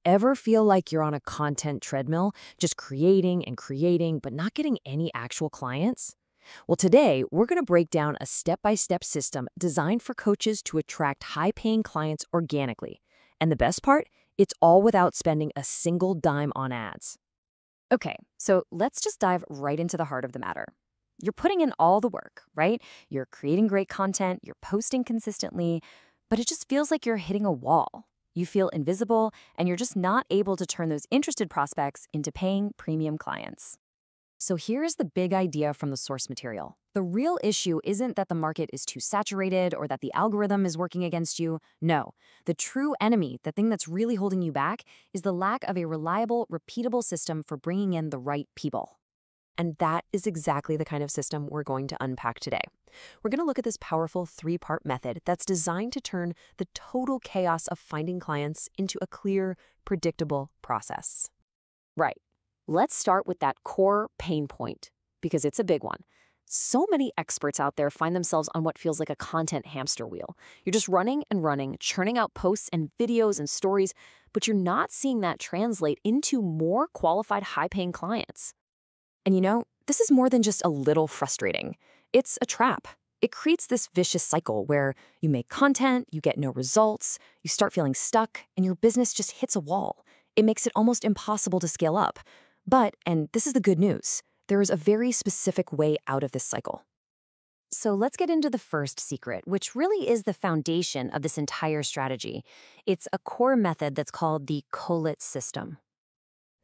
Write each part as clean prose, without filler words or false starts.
Ever feel like you're on a content treadmill, just creating and creating, but not getting any actual clients? Well, today we're going to break down a step-by-step system designed for coaches to attract high-paying clients organically. And the best part? It's all without spending a single dime on ads. Okay, so let's just dive right into the heart of the matter. You're putting in all the work, right? You're creating great content, you're posting consistently, but it just feels like you're hitting a wall. You feel invisible, and you're just not able to turn those interested prospects into paying premium clients. So here's the big idea from the source material. The real issue isn't that the market is too saturated or that the algorithm is working against you. No, the true enemy, the thing that's really holding you back, is the lack of a reliable, repeatable system for bringing in the right people. And that is exactly the kind of system we're going to unpack today. We're going to look at this powerful three-part method that's designed to turn the total chaos of finding clients into a clear, predictable process. Right. Let's start with that core pain point, because it's a big one. So many experts out there find themselves on what feels like a content hamster wheel. You're just running and running, churning out posts and videos and stories, but you're not seeing that translate into more qualified, high-paying clients. And you know, this is more than just a little frustrating. It's a trap. It creates this vicious cycle where you make content, you get no results, you start feeling stuck, and your business just hits a wall. It makes it almost impossible to scale up. But, and this is the good news, there is a very specific way out of this cycle. So let's get into the first secret, which really is the foundation of this entire strategy. It's a core method that's called the complete system.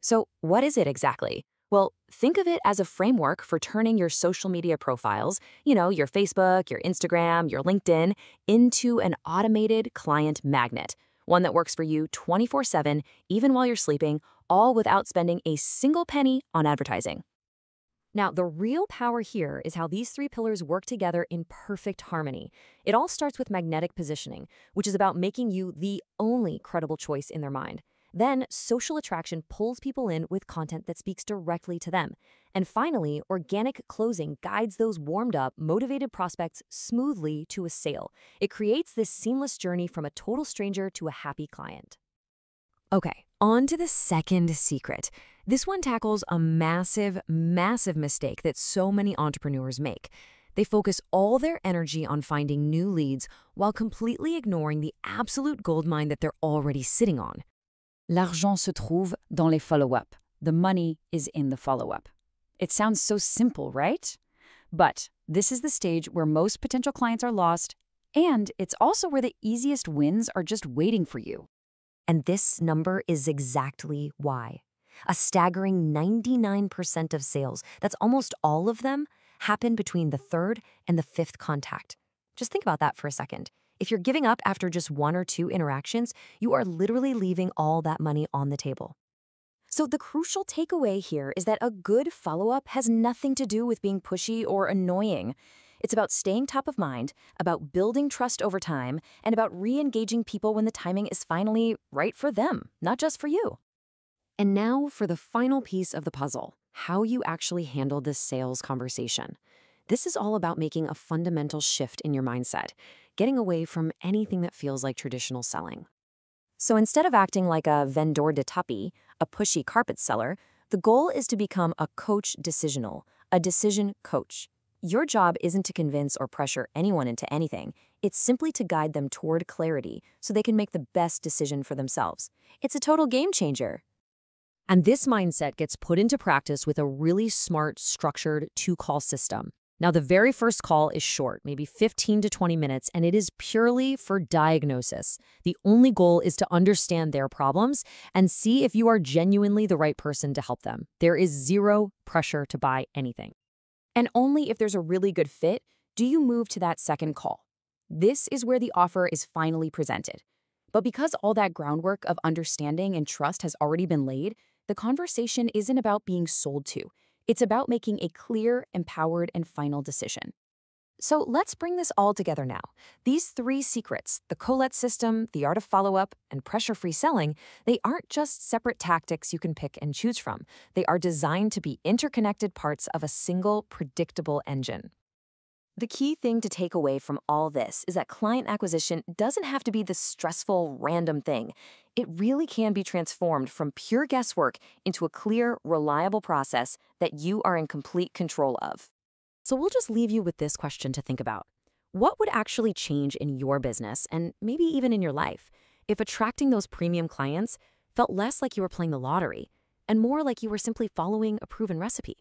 So what is it exactly? Well, think of it as a framework for turning your social media profiles, your Facebook, your Instagram, your LinkedIn, into an automated client magnet, one that works for you 24/7, even while you're sleeping, all without spending a single penny on advertising. Now, the real power here is how these three pillars work together in perfect harmony. It all starts with magnetic positioning, which is about making you the only credible choice in their mind. Then, social attraction pulls people in with content that speaks directly to them. And finally, organic closing guides those warmed-up, motivated prospects smoothly to a sale. It creates this seamless journey from a total stranger to a happy client. Okay, on to the second secret. This one tackles a massive, massive mistake that so many entrepreneurs make. They focus all their energy on finding new leads while completely ignoring the absolute goldmine that they're already sitting on. L'argent se trouve dans les follow-up. The money is in the follow-up. It sounds so simple, right? But this is the stage where most potential clients are lost, and it's also where the easiest wins are just waiting for you. And this number is exactly why. A staggering 99% of sales, that's almost all of them, happen between the third and the fifth contact. Just think about that for a second. If you're giving up after just one or two interactions, you are literally leaving all that money on the table. So the crucial takeaway here is that a good follow-up has nothing to do with being pushy or annoying. It's about staying top of mind, about building trust over time, and about re-engaging people when the timing is finally right for them, not just for you. And now for the final piece of the puzzle, how you actually handle this sales conversation. This is all about making a fundamental shift in your mindset, getting away from anything that feels like traditional selling. So instead of acting like a vendeur de tapis, a pushy carpet seller, the goal is to become a coach decisional, a decision coach. Your job isn't to convince or pressure anyone into anything. It's simply to guide them toward clarity so they can make the best decision for themselves. It's a total game changer. And this mindset gets put into practice with a really smart, structured two-call system. Now, the very first call is short, maybe 15 to 20 minutes, and it is purely for diagnosis. The only goal is to understand their problems and see if you are genuinely the right person to help them. There is zero pressure to buy anything. And only if there's a really good fit do you move to that second call. This is where the offer is finally presented. But because all that groundwork of understanding and trust has already been laid, the conversation isn't about being sold to. It's about making a clear, empowered, and final decision. So let's bring this all together now. These three secrets, the complete system, the art of follow-up, and pressure-free selling, they aren't just separate tactics you can pick and choose from. They are designed to be interconnected parts of a single, predictable engine. The key thing to take away from all this is that client acquisition doesn't have to be this stressful, random thing. It really can be transformed from pure guesswork into a clear, reliable process that you are in complete control of. So we'll just leave you with this question to think about. What would actually change in your business, and maybe even in your life, if attracting those premium clients felt less like you were playing the lottery and more like you were simply following a proven recipe?